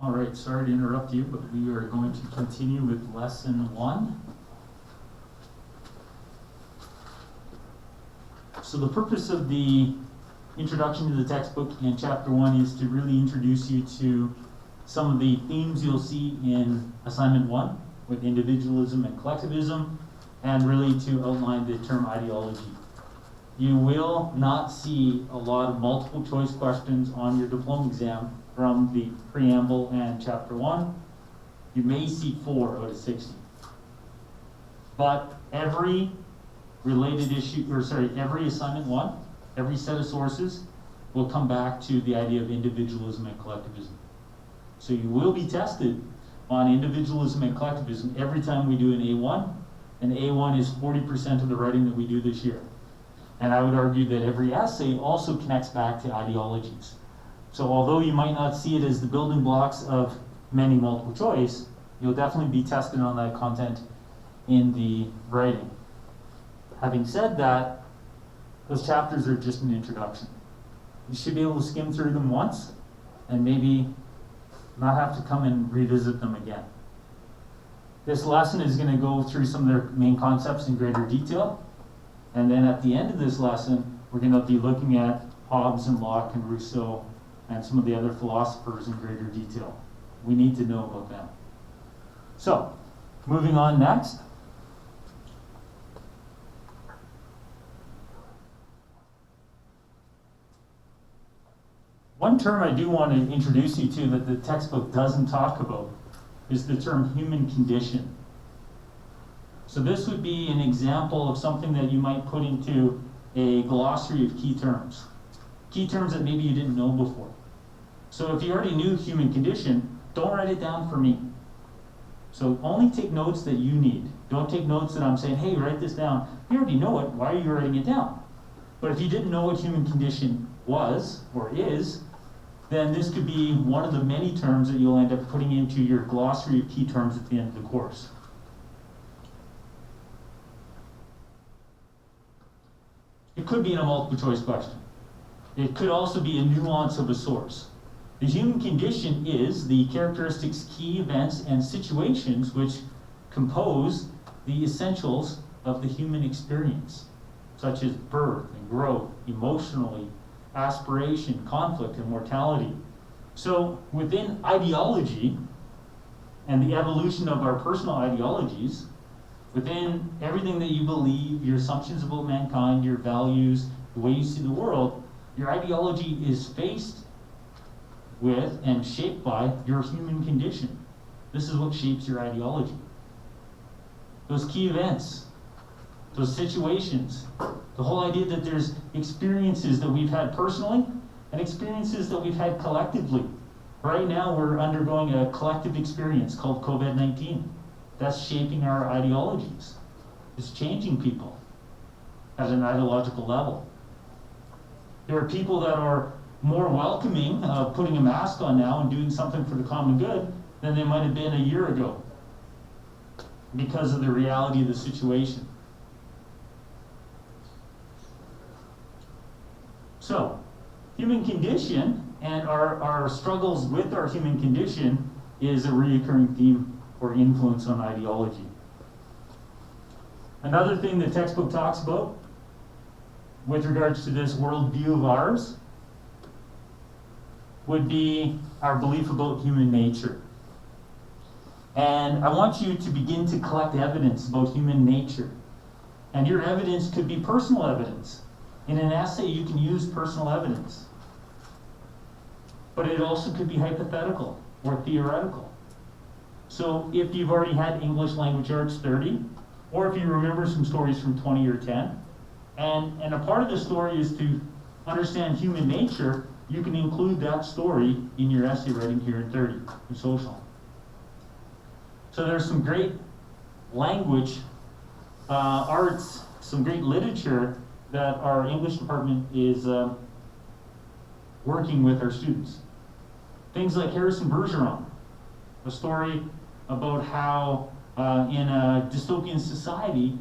All right, sorry to interrupt you, but we are going to continue with lesson 1. So the purpose of the introduction to the textbook in chapter 1 is to really introduce you to some of the themes you'll see in assignment 1 with individualism and collectivism, and really to outline the term ideology. You will not see a lot of multiple choice questions on your diploma exam from the preamble and chapter 1. You may see 4 out of 60. But every related issue, every assignment 1, every set of sources will come back to the idea of individualism and collectivism. So you will be tested on individualism and collectivism every time we do an A1, and A1 is 40% of the writing that we do this year. And I would argue that every essay also connects back to ideologies. So although you might not see it as the building blocks of many multiple choice, you'll definitely be tested on that content in the writing. Having said that, those chapters are just an introduction. You should be able to skim through them once and maybe not have to come and revisit them again. This lesson is going to go through some of their main concepts in greater detail. And then at the end of this lesson, we're going to be looking at Hobbes and Locke and Rousseau and some of the other philosophers in greater detail. We need to know about them. So, moving on next. One term I do want to introduce you to that the textbook doesn't talk about is the term human condition. So this would be an example of something that you might put into a glossary of key terms. Key terms that maybe you didn't know before. So if you already knew human condition, don't write it down for me. So only take notes that you need. Don't take notes that I'm saying, hey, write this down. You already know it, why are you writing it down? But if you didn't know what human condition was or is, then this could be one of the many terms that you'll end up putting into your glossary of key terms at the end of the course. It could be in a multiple choice question. It could also be a nuance of a source. The human condition is the characteristics, key events, and situations which compose the essentials of the human experience, such as birth and growth, emotionally, aspiration, conflict, and mortality. So within ideology and the evolution of our personal ideologies, within everything that you believe, your assumptions about mankind, your values, the way you see the world, your ideology is faced with and shaped by your human condition. This is what shapes your ideology. Those key events, those situations, the whole idea that there's experiences that we've had personally and experiences that we've had collectively. Right now we're undergoing a collective experience called COVID-19. That's shaping our ideologies. It's changing people at an ideological level. There are people that are more welcoming of putting a mask on now and doing something for the common good than they might have been a year ago because of the reality of the situation. So, human condition and our struggles with our human condition is a recurring theme or influence on ideology. Another thing the textbook talks about with regards to this worldview of ours would be our belief about human nature. And I want you to begin to collect evidence about human nature. And your evidence could be personal evidence. In an essay, you can use personal evidence. But it also could be hypothetical or theoretical. So if you've already had English Language Arts 30, or if you remember some stories from 20 or 10, and a part of the story is to understand human nature, you can include that story in your essay writing here in 30, in social. So there's some great language, arts, some great literature that our English department is working with our students. Things like Harrison Bergeron, a story about how in a dystopian society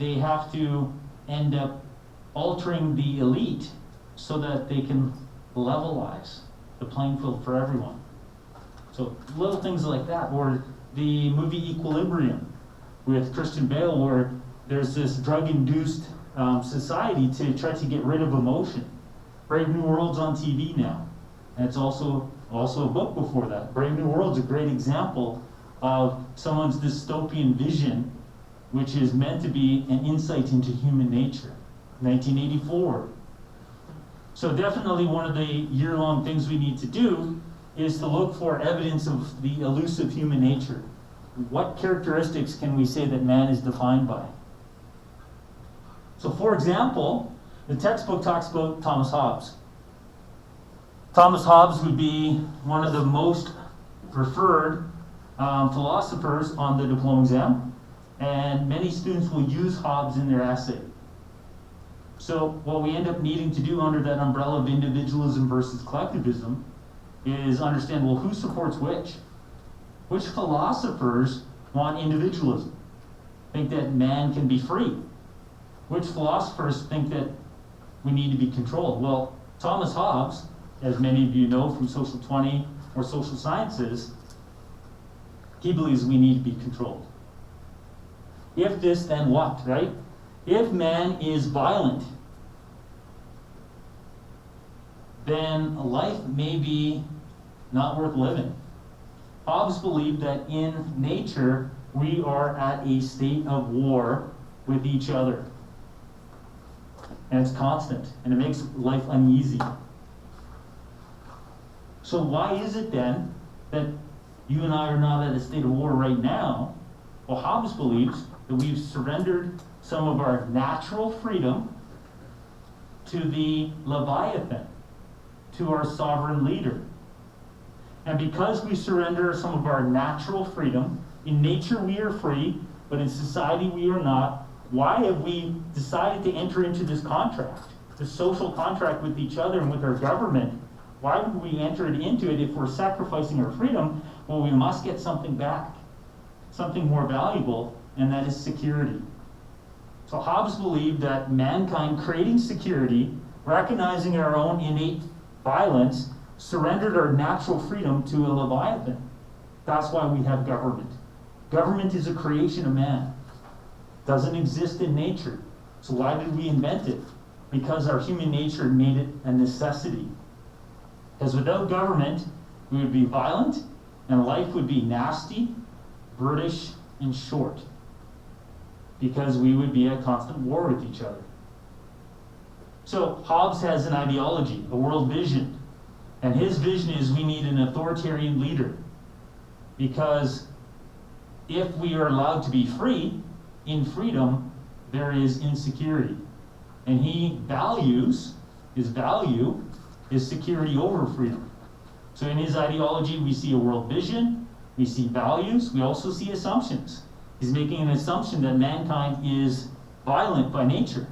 they have to end up altering the elite so that they can levelize the playing field for everyone. So little things like that, or the movie Equilibrium with Christian Bale, where there's this drug-induced society to try to get rid of emotion. Brave New World's on TV now, and it's also a book before that. Brave New World's a great example of someone's dystopian vision, which is meant to be an insight into human nature. 1984. So definitely one of the year-long things we need to do is to look for evidence of the elusive human nature. What characteristics can we say that man is defined by? So for example, the textbook talks about Thomas Hobbes. Thomas Hobbes would be one of the most preferred philosophers on the diploma exam, and many students will use Hobbes in their essay. So what we end up needing to do under that umbrella of individualism versus collectivism is understand, well, who supports which? Which philosophers want individualism? Think that man can be free? Which philosophers think that we need to be controlled? Well, Thomas Hobbes, as many of you know from Social 20 or social sciences, he believes we need to be controlled. If this, then what, right? If man is violent, then life may be not worth living. Hobbes believed that in nature, we are at a state of war with each other. And it's constant, and it makes life uneasy. So why is it then that you and I are not at a state of war right now? Well, Hobbes believes that we've surrendered some of our natural freedom to the Leviathan, to our sovereign leader. And because we surrender some of our natural freedom, in nature we are free, but in society we are not. Why have we decided to enter into this contract, this social contract with each other and with our government? Why would we enter into it if we're sacrificing our freedom? Well, we must get something back, something more valuable, and that is security. So Hobbes believed that mankind creating security, recognizing our own innate violence, surrendered our natural freedom to a Leviathan. That's why we have government. Government is a creation of man. Doesn't exist in nature. So why did we invent it? Because our human nature made it a necessity. Because without government, we would be violent, and life would be nasty, brutish, and short. Because we would be at constant war with each other. So Hobbes has an ideology, a world vision. And his vision is we need an authoritarian leader. Because if we are allowed to be free, in freedom, there is insecurity. And he values, his value is security over freedom. So in his ideology, we see a world vision, we see values, we also see assumptions. He's making an assumption that mankind is violent by nature.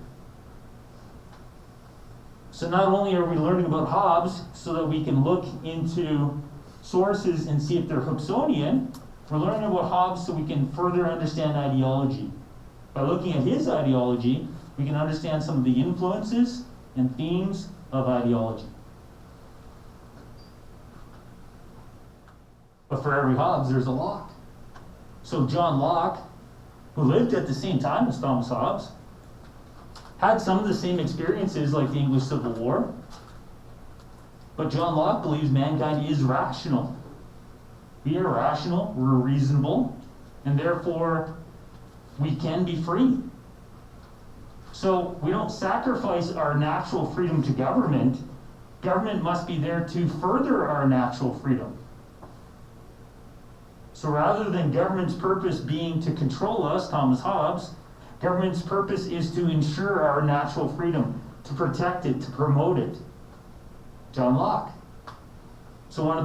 So not only are we learning about Hobbes so that we can look into sources and see if they're Hobbesian, we're learning about Hobbes so we can further understand ideology. By looking at his ideology, we can understand some of the influences and themes of ideology. But for every Hobbes, there's a Locke. So John Locke, who lived at the same time as Thomas Hobbes, had some of the same experiences like the English Civil War. But John Locke believes mankind is rational. We are rational, we're reasonable, and therefore we can be free. So we don't sacrifice our natural freedom to government. Government must be there to further our natural freedom. So rather than government's purpose being to control us, Thomas Hobbes, government's purpose is to ensure our natural freedom, to protect it, to promote it. John Locke. So one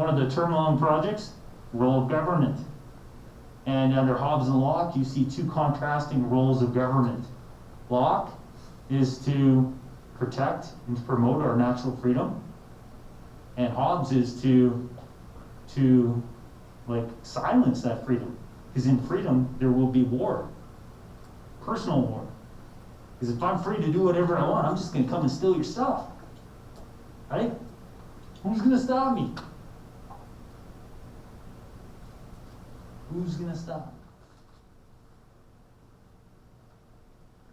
of the term-long projects, role of government. And under Hobbes and Locke, you see two contrasting roles of government. Locke is to protect and to promote our natural freedom, and Hobbes is to silence that freedom. Because in freedom, there will be war. Personal war. Because if I'm free to do whatever I want, I'm just going to come and steal your stuff. Right? Who's going to stop me? Who's going to stop?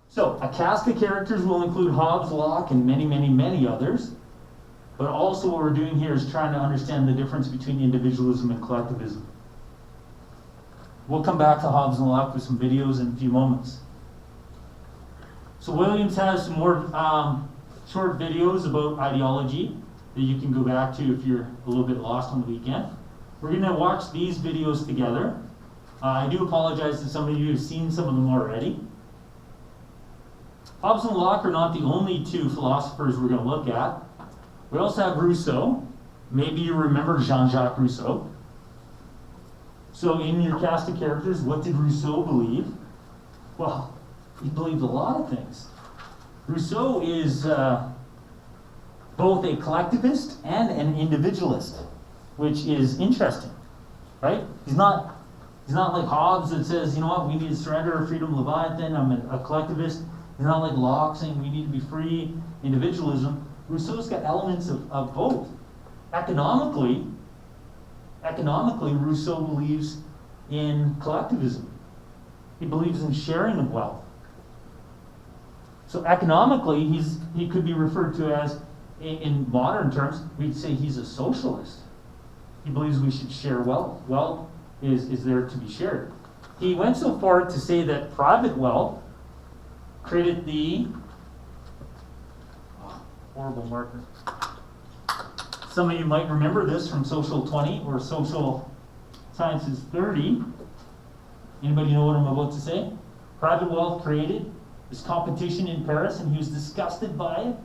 So, a cast of characters will include Hobbes, Locke, and many, many, many others. But also what we're doing here is trying to understand the difference between individualism and collectivism. We'll come back to Hobbes and Locke with some videos in a few moments. So Williams has some more short videos about ideology that you can go back to if you're a little bit lost on the weekend. We're going to watch these videos together. I do apologize to some of you who've seen some of them already. Hobbes and Locke are not the only two philosophers we're going to look at. We also have Rousseau. Maybe you remember JeanJacques Rousseau. So in your cast of characters, what did Rousseau believe? Well, he believed a lot of things. Rousseau is both a collectivist and an individualist, which is interesting, right? He's not like Hobbes that says, you know what, we need to surrender our freedom, Leviathan, I'm a collectivist. He's not like Locke saying we need to be free, individualism. Rousseau's got elements of both. Economically, Rousseau believes in collectivism. He believes in sharing of wealth. So economically, he could be referred to as, in modern terms, we'd say he's a socialist. He believes we should share wealth. Wealth is there to be shared. He went so far to say that private wealth created the horrible marker. Some of you might remember this from Social 20 or Social Sciences 30. Anybody know what I'm about to say? Private wealth created this competition in Paris, and he was disgusted by it.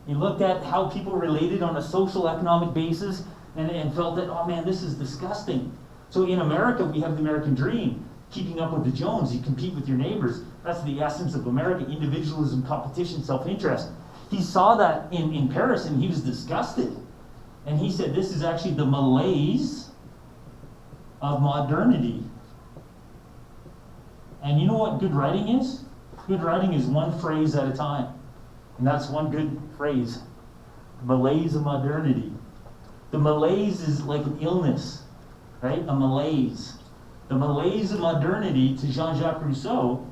He looked at how people related on a social economic basis and felt that, oh man, this is disgusting. So in America, we have the American dream, keeping up with the Jones. You compete with your neighbors. That's the essence of America, individualism, competition, self-interest. He saw that in Paris, and he was disgusted. And he said, this is actually the malaise of modernity. And you know what good writing is? Good writing is one phrase at a time. And that's one good phrase. The malaise of modernity. The malaise is like an illness, right? A malaise. The malaise of modernity to Jean-Jacques Rousseau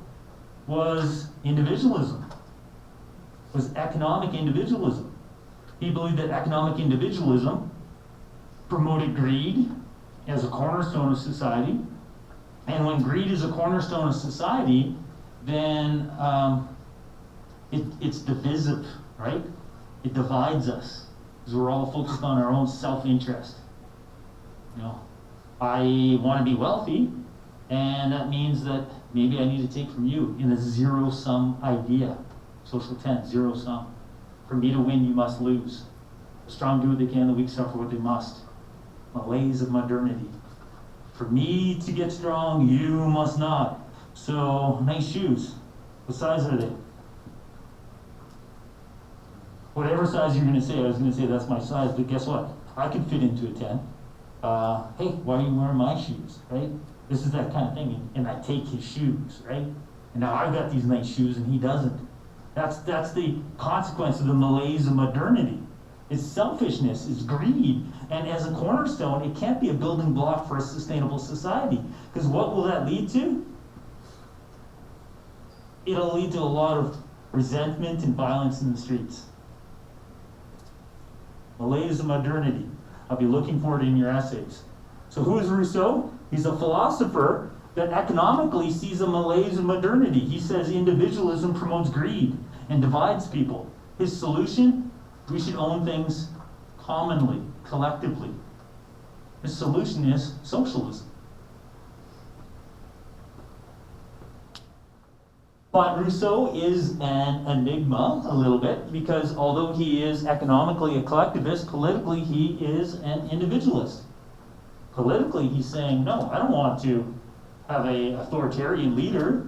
was individualism, was economic individualism. He believed that economic individualism promoted greed as a cornerstone of society. And when greed is a cornerstone of society, then it's divisive, right? It divides us because we're all focused on our own self-interest. You know, I want to be wealthy, and that means that maybe I need to take from you in a zero-sum idea. Social 10, zero sum. For me to win, you must lose. The strong do what they can, the weak suffer what they must. Malaise of modernity. For me to get strong, you must not. So, nice shoes. What size are they? Whatever size you're going to say, I was going to say that's my size, but guess what? I could fit into a 10. Hey, why are you wearing my shoes, right? This is that kind of thing, and I take his shoes, right? And now I've got these nice shoes and he doesn't. That's the consequence of the malaise of modernity. It's selfishness, it's greed, and as a cornerstone, it can't be a building block for a sustainable society. Because what will that lead to? It'll lead to a lot of resentment and violence in the streets. Malaise of modernity. I'll be looking for it in your essays. So who is Rousseau? He's a philosopher that economically sees a malaise of modernity. He says individualism promotes greed and divides people. His solution? We should own things commonly, collectively. His solution is socialism. But Rousseau is an enigma a little bit because although he is economically a collectivist, politically he is an individualist. Politically he's saying, no, I don't want to have an authoritarian leader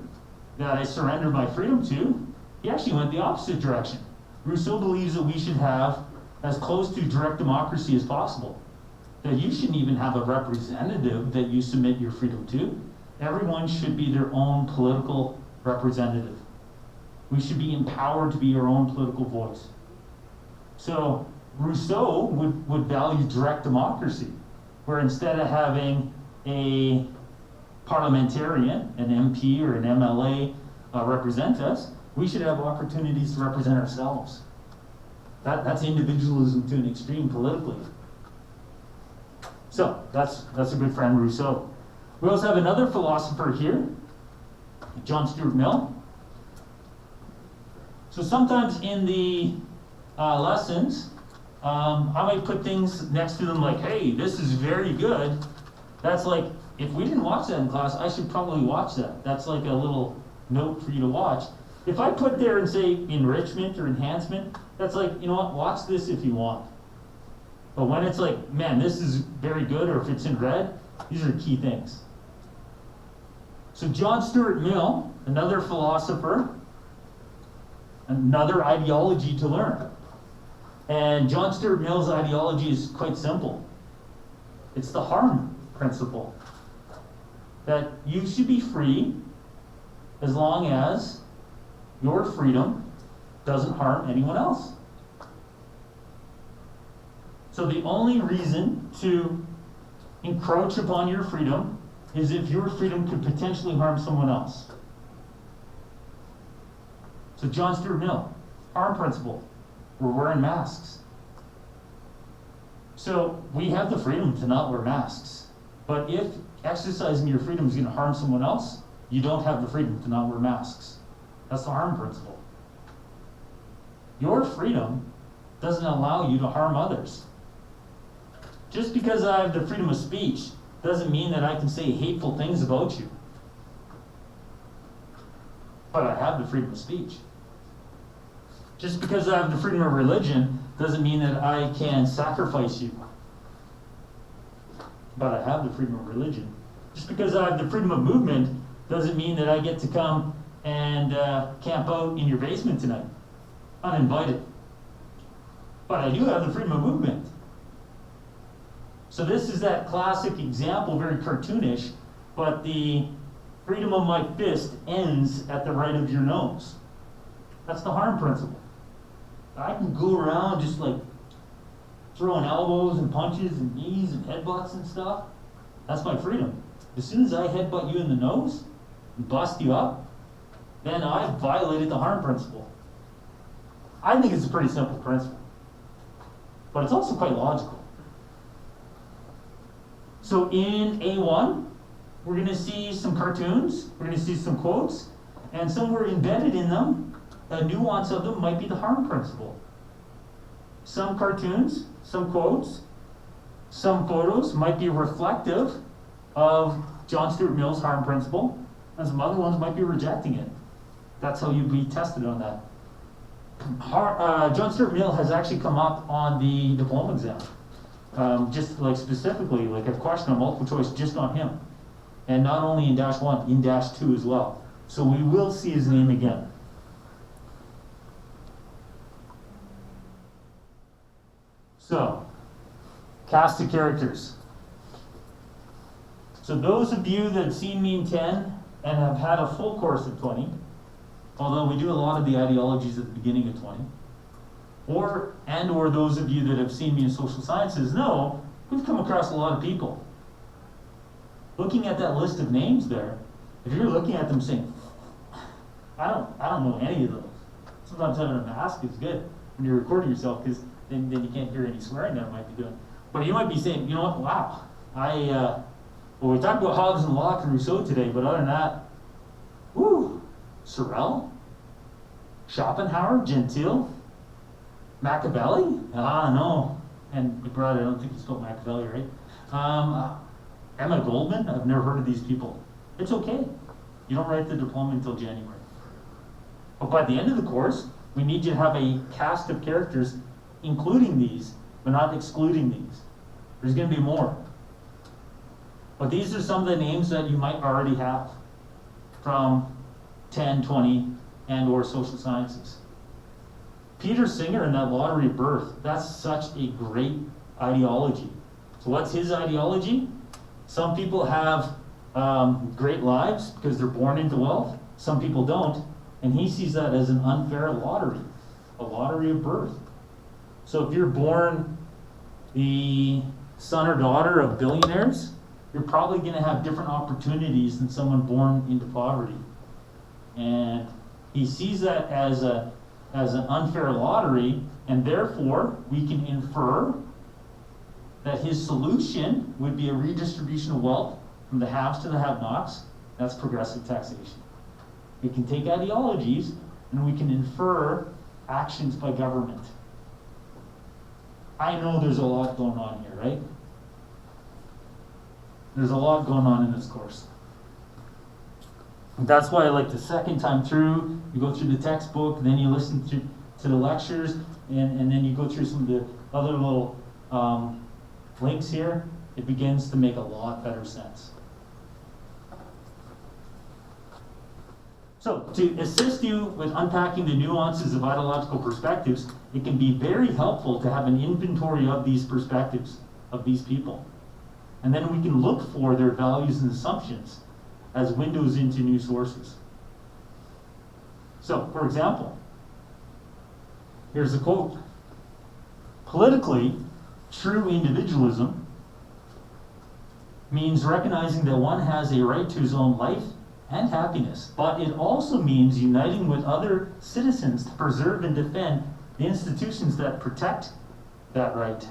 that I surrender my freedom to. He actually went the opposite direction. Rousseau believes that we should have as close to direct democracy as possible. That you shouldn't even have a representative that you submit your freedom to. Everyone should be their own political representative. We should be empowered to be our own political voice. So Rousseau would value direct democracy, where instead of having a parliamentarian, an MP or an MLA represent us, we should have opportunities to represent ourselves. That's individualism to an extreme politically. So that's a good friend, Rousseau. We also have another philosopher here, John Stuart Mill. So sometimes in the lessons, I might put things next to them like, hey, this is very good. That's like, if we didn't watch that in class, I should probably watch that. That's like a little note for you to watch. If I put there and say enrichment or enhancement, that's like, you know what, watch this if you want. But when it's like, man, this is very good, or if it's in red, these are key things. So John Stuart Mill, another philosopher, another ideology to learn. And John Stuart Mill's ideology is quite simple. It's the harm principle. That you should be free as long as your freedom doesn't harm anyone else. So the only reason to encroach upon your freedom is if your freedom could potentially harm someone else. So John Stuart Mill, harm principle. We're wearing masks. So we have the freedom to not wear masks. But if exercising your freedom is going to harm someone else, you don't have the freedom to not wear masks. That's the harm principle. Your freedom doesn't allow you to harm others. Just because I have the freedom of speech doesn't mean that I can say hateful things about you. But I have the freedom of speech. Just because I have the freedom of religion doesn't mean that I can sacrifice you. But I have the freedom of religion. Just because I have the freedom of movement doesn't mean that I get to come and camp out in your basement tonight, uninvited. But I do have the freedom of movement. So this is that classic example, very cartoonish, but the freedom of my fist ends at the right of your nose. That's the harm principle. I can go around just like throwing elbows and punches and knees and headbutts and stuff. That's my freedom. As soon as I headbutt you in the nose and bust you up, then I've violated the harm principle. I think it's a pretty simple principle, but it's also quite logical. So in A1, we're going to see some cartoons, we're going to see some quotes, and somewhere embedded in them, a nuance of them might be the harm principle. Some cartoons, some quotes, some photos might be reflective of John Stuart Mill's harm principle, and some other ones might be rejecting it. That's how you'd be tested on that. John Stuart Mill has actually come up on the diploma exam. Just like specifically, like a question on multiple choice just on him. And not only in -1, in -2 as well. So we will see his name again. So, cast of characters. So those of you that have seen me in 10 and have had a full course of 20, although we do a lot of the ideologies at the beginning of 20, or those of you that have seen me in social sciences know we've come across a lot of people. Looking at that list of names there, if you're looking at them saying, I don't know any of those. Sometimes having a mask is good when you're recording yourself, because then you can't hear any swearing that I might be doing. But you might be saying, you know what, wow, well, we talked about Hobbes and Locke and Rousseau today, but other than that, Sorel, Schopenhauer, Gentile, Machiavelli? No. And Brad, I don't think it's spelled Machiavelli, right? Emma Goldman? I've never heard of these people. It's okay. You don't write the diploma until January. But by the end of the course, we need you to have a cast of characters including these, but not excluding these. There's going to be more. But these are some of the names that you might already have from 10, 20, and or social sciences. Peter Singer and that lottery of birth, that's such a great ideology. So what's his ideology? Some people have great lives because they're born into wealth. Some people don't. And he sees that as an unfair lottery, a lottery of birth. So if you're born the son or daughter of billionaires, you're probably going to have different opportunities than someone born into poverty. And he sees that as an unfair lottery, and therefore we can infer that his solution would be a redistribution of wealth from the haves to the have-nots. That's progressive taxation. We can take ideologies and we can infer actions by government. I know there's a lot going on here, right? There's a lot going on in this course. That's why, like, the second time through, you go through the textbook, then you listen to the lectures, and then you go through some of the other little links here. It begins to make a lot better sense. So, to assist you with unpacking the nuances of ideological perspectives, it can be very helpful to have an inventory of these perspectives, of these people. And then we can look for their values and assumptions as windows into new sources. So, for example, here's a quote. Politically, true individualism means recognizing that one has a right to his own life and happiness, but it also means uniting with other citizens to preserve and defend the institutions that protect that right.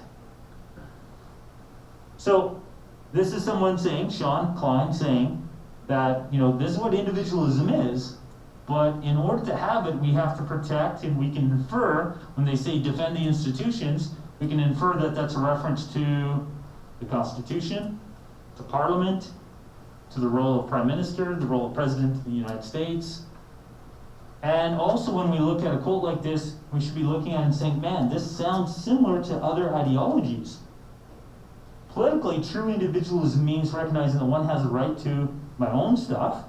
So, this is someone saying, Sean Klein saying, that, this is what individualism is, but in order to have it, we have to protect, and we can infer, when they say defend the institutions, we can infer that that's a reference to the Constitution, to Parliament, to the role of Prime Minister, the role of President of the United States. And also when we look at a quote like this, we should be looking at it and saying, man, this sounds similar to other ideologies. Politically, true individualism means recognizing that one has a right to my own stuff,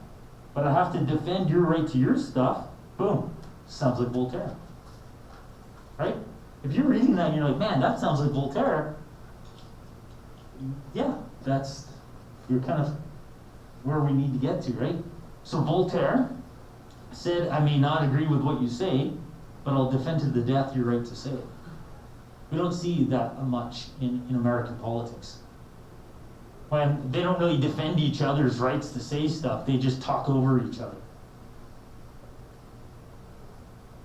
but I have to defend your right to your stuff. Boom. Sounds like Voltaire. Right? If you're reading that and you're like, man, that sounds like Voltaire, yeah, you're kind of where we need to get to, right? So Voltaire said, I may not agree with what you say, but I'll defend to the death your right to say it. We don't see that much in American politics. When they don't really defend each other's rights to say stuff, they just talk over each other.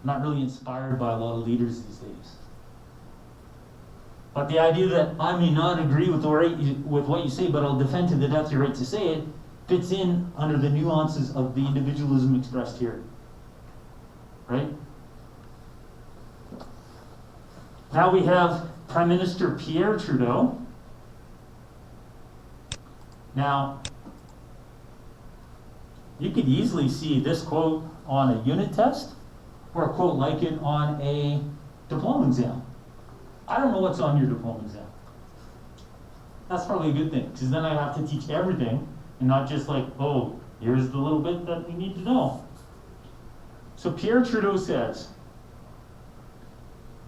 Not really inspired by a lot of leaders these days. But the idea that I may not agree with what you say, but I'll defend to the death your right to say it, fits in under the nuances of the individualism expressed here. Right? Now we have Prime Minister Pierre Trudeau. Now, you could easily see this quote on a unit test or a quote like it on a diploma exam. I don't know what's on your diploma exam. That's probably a good thing, because then I have to teach everything and not just like, oh, here's the little bit that we need to know. So Pierre Trudeau says,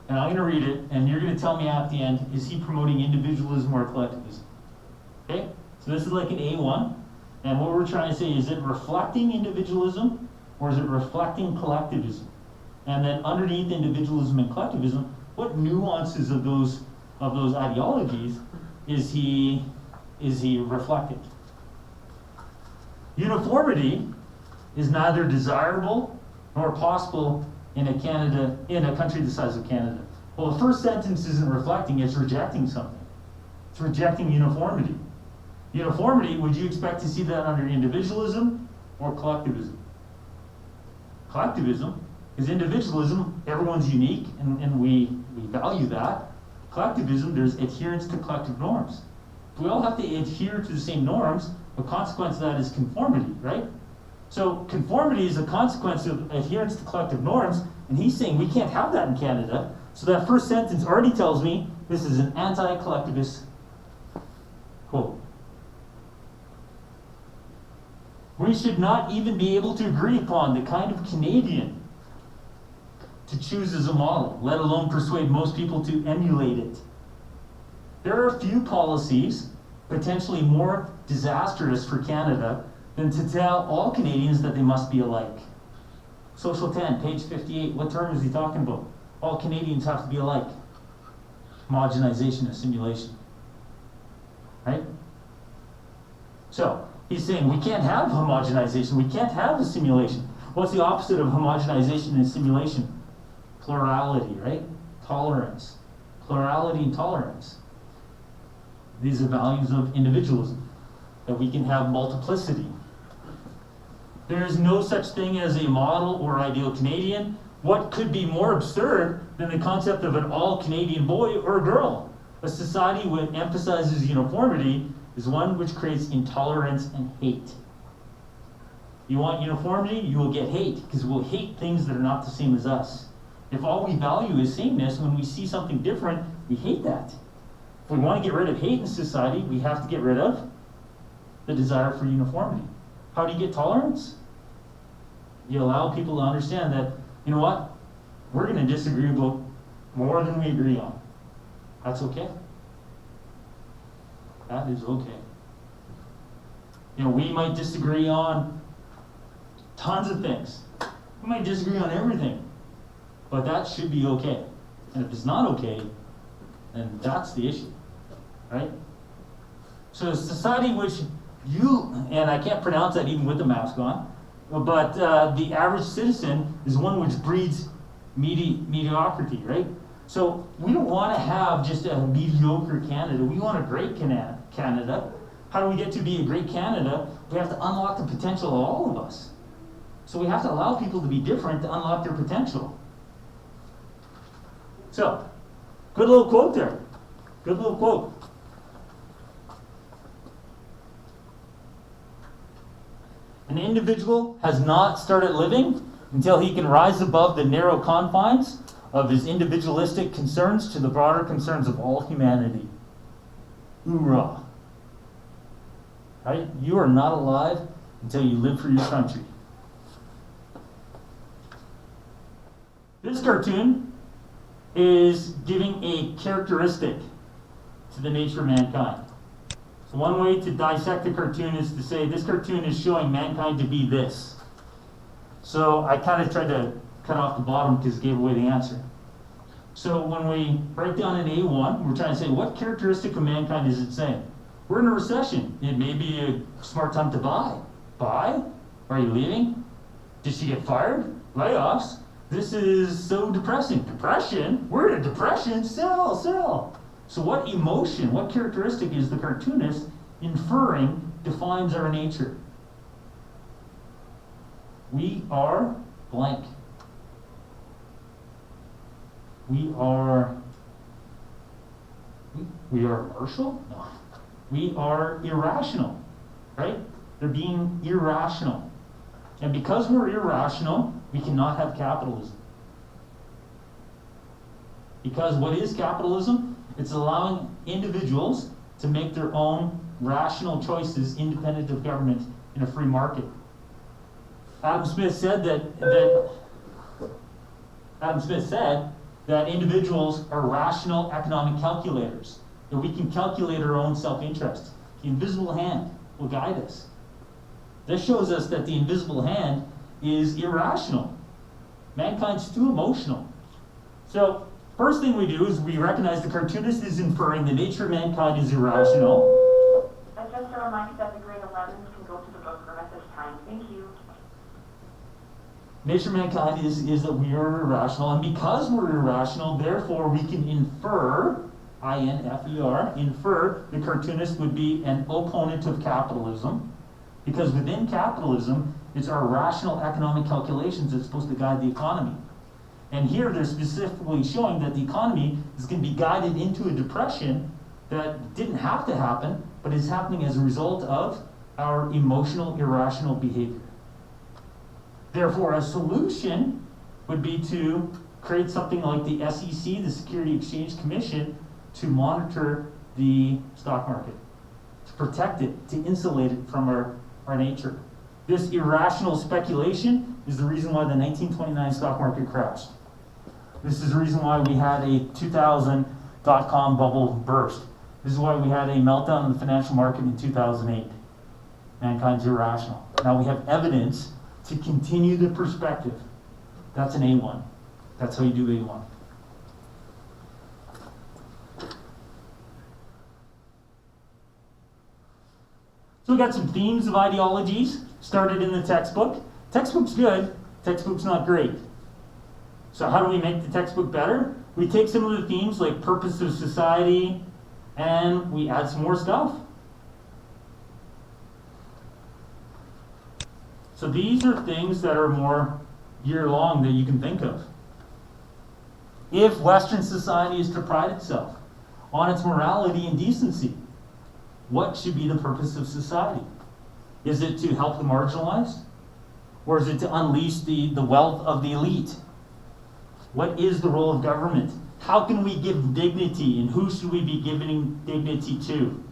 and I'm going to read it, and you're going to tell me at the end, is he promoting individualism or collectivism? Okay? So this is like an A1, and what we're trying to say, is it reflecting individualism or is it reflecting collectivism? And then underneath individualism and collectivism, what nuances of those ideologies is he reflecting? Uniformity is neither desirable nor possible in a country the size of Canada. Well, the first sentence isn't reflecting, it's rejecting something. It's rejecting uniformity. Uniformity, would you expect to see that under individualism or collectivism? Collectivism is individualism, everyone's unique, and we value that. Collectivism, there's adherence to collective norms. If we all have to adhere to the same norms, the consequence of that is conformity, right? So conformity is a consequence of adherence to collective norms, and he's saying we can't have that in Canada. So that first sentence already tells me this is an anti-collectivist quote. We should not even be able to agree upon the kind of Canadian to choose as a model, let alone persuade most people to emulate it. There are few policies potentially more disastrous for Canada than to tell all Canadians that they must be alike. Social 10, page 58, what term is he talking about? All Canadians have to be alike. Homogenization, assimilation. Right? So he's saying we can't have homogenization, we can't have assimilation. What's the opposite of homogenization and assimilation? Plurality, right? Tolerance. Plurality and tolerance. These are values of individualism, that we can have multiplicity. There is no such thing as a model or ideal Canadian. What could be more absurd than the concept of an all-Canadian boy or girl? A society which emphasizes uniformity is one which creates intolerance and hate. You want uniformity, you will get hate, because we'll hate things that are not the same as us. If all we value is sameness, when we see something different, we hate that. If we want to get rid of hate in society, we have to get rid of the desire for uniformity. How do you get tolerance? You allow people to understand that, you know what, we're going to disagree about more than we agree on. That's okay. That is okay. You know, we might disagree on tons of things. We might disagree on everything. But that should be okay. And if it's not okay, then that's the issue. Right? So a society which and I can't pronounce that even with the mask on, but the average citizen is one which breeds mediocrity, right? So we don't want to have just a mediocre Canada. We want a great Canada. How do we get to be a great Canada? We have to unlock the potential of all of us. So we have to allow people to be different to unlock their potential. So, good little quote there. Good little quote. An individual has not started living until he can rise above the narrow confines of his individualistic concerns to the broader concerns of all humanity. Hoorah. Right? You are not alive until you live for your country. This cartoon is giving a characteristic to the nature of mankind. So one way to dissect the cartoon is to say this cartoon is showing mankind to be this. So I kind of tried to cut off the bottom because it gave away the answer. So when we break down in A1, we're trying to say what characteristic of mankind is it saying? We're in a recession. It may be a smart time to buy. Buy? Are you leaving? Did she get fired? Layoffs? This is so depressing. Depression? We're in a depression. Sell, sell. So what emotion, what characteristic is the cartoonist inferring defines our nature? We are blank. We are Marshall? No. We are irrational, right? They're being irrational. And because we're irrational, we cannot have capitalism. Because what is capitalism? It's allowing individuals to make their own rational choices independent of government in a free market. Adam Smith said that individuals are rational economic calculators, that we can calculate our own self-interest. The invisible hand will guide us. This shows us that the invisible hand is irrational. Mankind's too emotional. So, first thing we do is we recognize the cartoonist is inferring the nature of mankind is irrational. And just a reminder that the grade 11s can go to the book room at this time. Thank you. Nature of mankind is that we are irrational, and because we're irrational, therefore we can infer, I-N-F-E-R, infer the cartoonist would be an opponent of capitalism, because within capitalism, it's our rational economic calculations that's supposed to guide the economy. And here they're specifically showing that the economy is going to be guided into a depression that didn't have to happen, but is happening as a result of our emotional, irrational behavior. Therefore, a solution would be to create something like the SEC, the Security Exchange Commission, to monitor the stock market, to protect it, to insulate it from our nature. This irrational speculation is the reason why the 1929 stock market crashed. This is the reason why we had a 2000 dot-com bubble burst. This is why we had a meltdown in the financial market in 2008. Mankind's irrational. Now we have evidence to continue the perspective. That's an A1. That's how you do A1. So we got some themes of ideologies started in the textbook. Textbook's good, textbook's not great. So how do we make the textbook better? We take some of the themes like purpose of society and we add some more stuff. So these are things that are more year-long that you can think of. If Western society is to pride itself on its morality and decency, what should be the purpose of society? Is it to help the marginalized? Or is it to unleash the wealth of the elite? What is the role of government? How can we give dignity, and who should we be giving dignity to?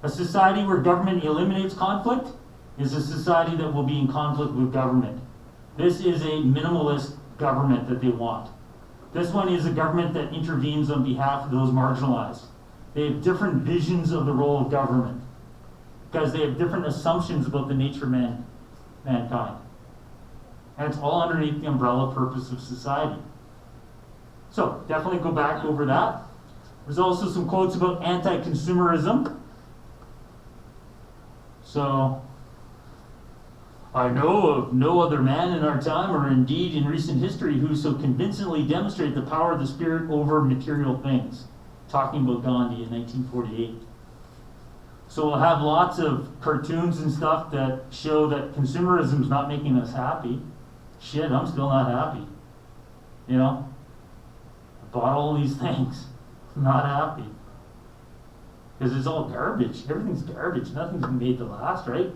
A society where government eliminates conflict is a society that will be in conflict with government. This is a minimalist government that they want. This one is a government that intervenes on behalf of those marginalized. They have different visions of the role of government because they have different assumptions about the nature of mankind. And it's all underneath the umbrella purpose of society. So definitely go back over that. There's also some quotes about anti-consumerism. So, I know of no other man in our time, or indeed in recent history, who so convincingly demonstrated the power of the spirit over material things. Talking about Gandhi in 1948. So we'll have lots of cartoons and stuff that show that consumerism is not making us happy. Shit, I'm still not happy. You know? I bought all these things. I'm not happy. Because it's all garbage. Everything's garbage. Nothing's been made to last, right?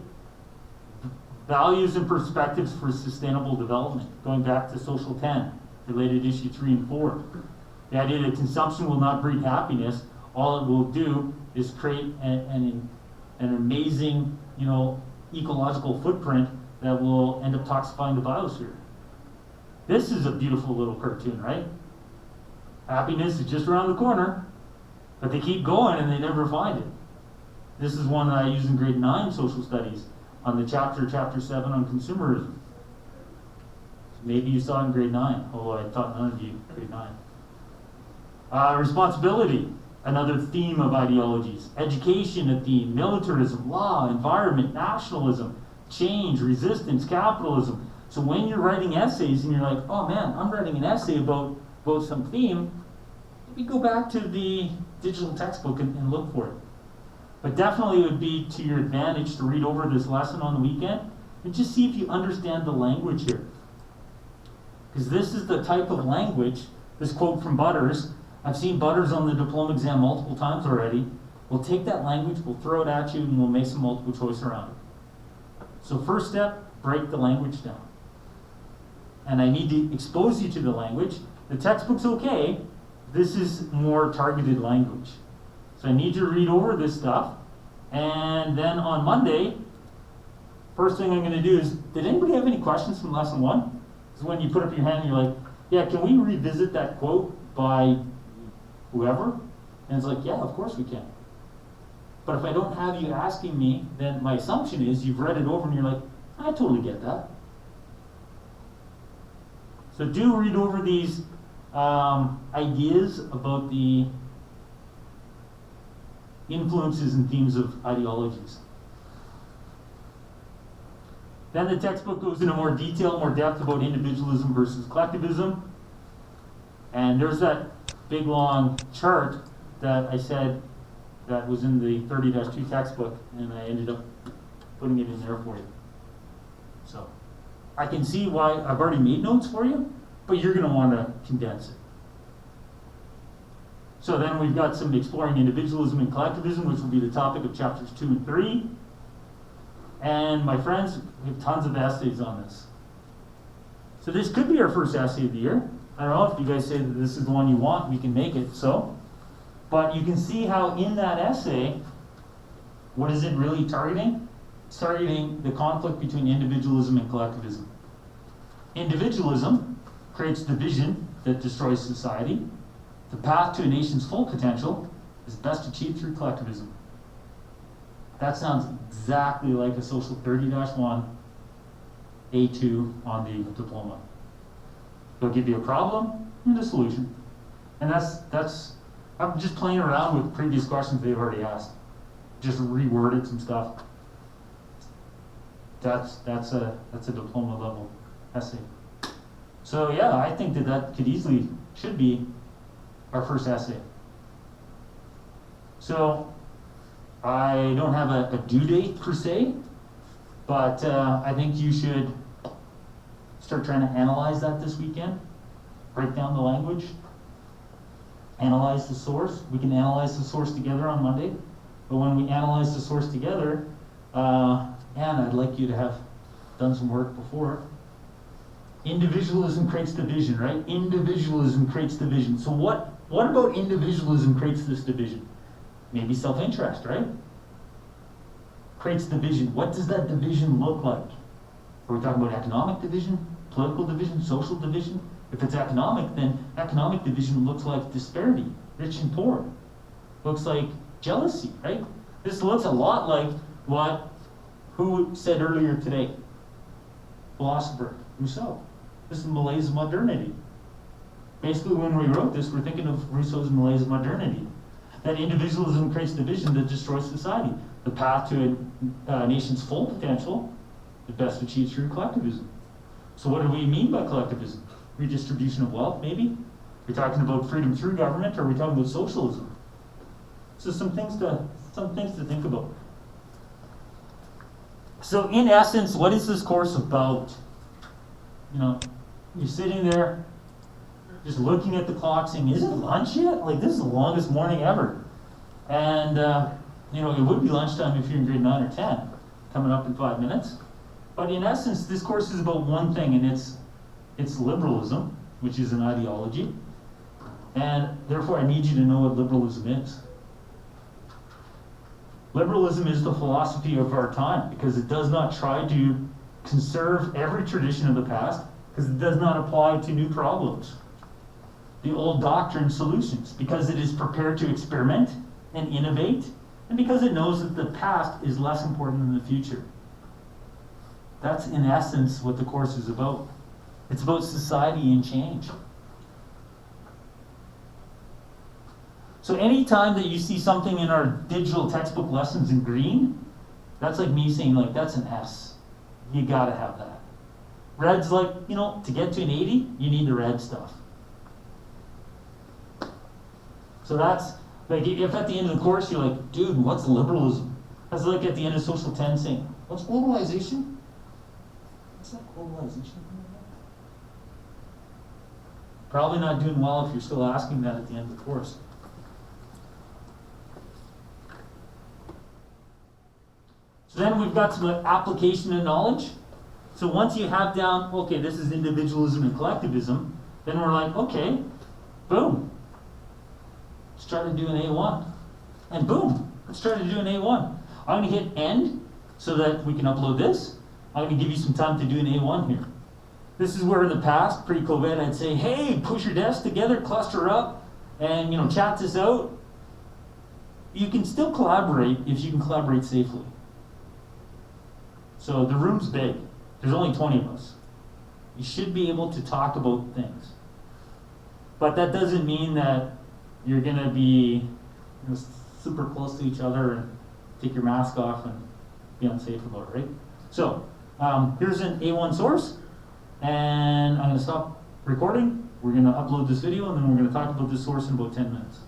Values and perspectives for sustainable development. Going back to Social 10, related issue 3 and 4. The idea that consumption will not breed happiness. All it will do is create an amazing, ecological footprint that will end up toxifying the biosphere. This is a beautiful little cartoon, right? Happiness is just around the corner, but they keep going and they never find it. This is one that I use in grade 9 social studies on the chapter 7 on consumerism. Maybe you saw it in grade 9, although I thought none of you grade 9. Responsibility, another theme of ideologies. Education, a theme. Militarism, law, environment, nationalism, change, resistance, capitalism. So when you're writing essays and you're like, oh man, I'm writing an essay about some theme, maybe go back to the digital textbook and look for it. But definitely it would be to your advantage to read over this lesson on the weekend and just see if you understand the language here. Because this is the type of language, this quote from Butters, I've seen Butters on the diploma exam multiple times already. We'll take that language, we'll throw it at you, and we'll make some multiple choice around it. So first step, break the language down. And I need to expose you to the language. The textbook's okay. This is more targeted language. So I need you to read over this stuff. And then on Monday, first thing I'm going to do is, did anybody have any questions from lesson 1? This is when you put up your hand and you're like, yeah, can we revisit that quote by whoever? And it's like, yeah, of course we can. But if I don't have you asking me, then my assumption is you've read it over and you're like, I totally get that. So do read over these ideas about the influences and themes of ideologies. Then the textbook goes into more detail, more depth about individualism versus collectivism. And there's that big long chart that I said that was in the 30-2 textbook, and I ended up putting it in there for you. So I can see why I've already made notes for you, but you're going to want to condense it. So then we've got some exploring individualism and collectivism, which will be the topic of chapters 2 and 3. And my friends, we have tons of essays on this. So this could be our first essay of the year. I don't know if you guys say that this is the one you want, we can make it so. But you can see how in that essay, what is it really targeting? It's targeting the conflict between individualism and collectivism. Individualism creates division that destroys society. The path to a nation's full potential is best achieved through collectivism. That sounds exactly like a social 30-1, A2 on the diploma. They'll give you a problem and a solution. And that's I'm just playing around with previous questions they've already asked. just reworded some stuff. That's a diploma level essay. So yeah, I think that could easily should be our first essay. So I don't have a due date per se, but I think you should start trying to analyze that this weekend. Break down the language, analyze the source. We can analyze the source together on Monday, but when we analyze the source together, and I'd like you to have done some work before. Individualism creates division, right? Individualism creates division. So what about individualism creates this division? Maybe self-interest, right? Creates division. What does that division look like? Are we talking about economic division, political division, social division? If it's economic, then economic division looks like disparity, rich and poor. Looks like jealousy, right? This looks a lot like who said earlier today? Philosopher Rousseau. This is Malaise of modernity. Basically, when we wrote this, we're thinking of Rousseau's Malaise of modernity. That individualism creates division that destroys society. The path to a nation's full potential is best achieved through collectivism. So what do we mean by collectivism? Redistribution of wealth, maybe? We're talking about freedom through government, or are we talking about socialism? So some things to think about. So in essence, what is this course about? You know, you're sitting there, just looking at the clock, saying, "Is it lunch yet? Like, this is the longest morning ever." And you know, it would be lunchtime if you're in grade 9 or 10, coming up in 5 minutes. But in essence, this course is about one thing, and it's liberalism, which is an ideology. And therefore, I need you to know what liberalism is. Liberalism is the philosophy of our time, because it does not try to conserve every tradition of the past, because it does not apply to new problems. The old doctrine solutions, because it is prepared to experiment and innovate, and because it knows that the past is less important than the future. That's in essence what the course is about. It's about society and change. So anytime that you see something in our digital textbook lessons in green, that's like me saying, like, that's an S. You gotta have that. Red's like, you know, to get to an 80, you need the red stuff. So that's, like, if at the end of the course you're like, dude, what's liberalism? That's like at the end of Social 10 saying, what's globalization? What's that globalization? Probably not doing well if you're still asking that at the end of the course. So then we've got some application of knowledge. So once you have down, okay, this is individualism and collectivism, then we're like, okay, boom. Started doing A1. And boom, started doing A1. I'm going to hit end so that we can upload this. I'm going to give you some time to do an A1 here. This is where in the past, pre-COVID, I'd say, hey, push your desks together, cluster up, and chat this out. You can still collaborate if you can collaborate safely. So the room's big. There's only 20 of us. You should be able to talk about things. But that doesn't mean that you're going to be super close to each other and take your mask off and be unsafe about it, right? So here's an A1 source, and I'm going to stop recording. We're going to upload this video, and then we're going to talk about this source in about 10 minutes.